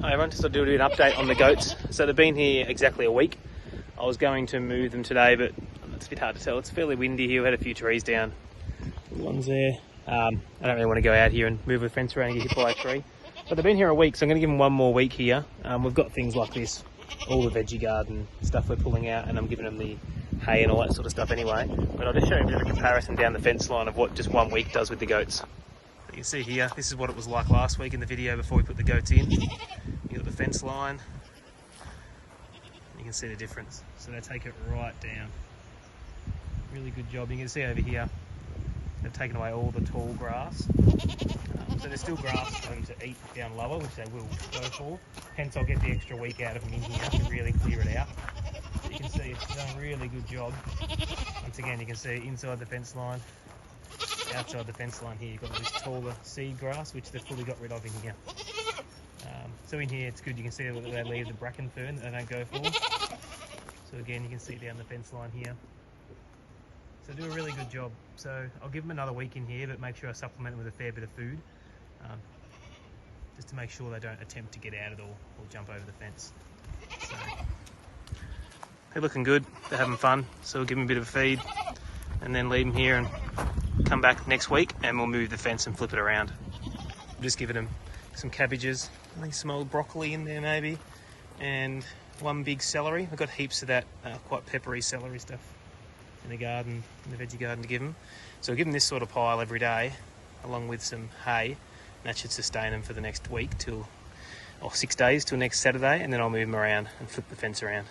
Hi everyone, just to do an update on the goats. So they've been here exactly a week. I was going to move them today, but it's a bit hard to tell. It's fairly windy here. We had a few trees down. The one's there. I don't really want to go out here and move the fence around and get hit by a tree. But they've been here a week, so I'm going to give them one more week here. We've got things like this, all the veggie garden stuff we're pulling out, and I'm giving them the hay and all that sort of stuff anyway. But I'll just show you a bit of a comparison down the fence line of what just 1 week does with the goats. You can see here, this is what it was like last week in the video before we put the goats in. You got the fence line. You can see the difference. So they take it right down. Really good job. You can see over here, they've taken away all the tall grass. So there's still grass for them to eat down lower, which they will go for. Hence I'll get the extra week out of them in here to really clear it out. So you can see it's done a really good job. Once again, you can see inside the fence line. Outside the fence line here, you've got this taller seed grass, which they've fully got rid of in here. So in here, it's good. You can see that they leave the bracken fern that they don't go for. So again, you can see down the fence line here. So do a really good job. So I'll give them another week in here, but make sure I supplement them with a fair bit of food, just to make sure they don't attempt to get out at all or jump over the fence. So they're looking good. They're having fun. So we'll give them a bit of a feed, and then leave them here and come back next week, and we'll move the fence and flip it around. I'm just giving them some cabbages, I think some old broccoli in there maybe, and one big celery. I've got heaps of that quite peppery celery stuff in the garden, in the veggie garden to give them. So I'll give them this sort of pile every day, along with some hay, and that should sustain them for the next week or 6 days till next Saturday, and then I'll move them around and flip the fence around.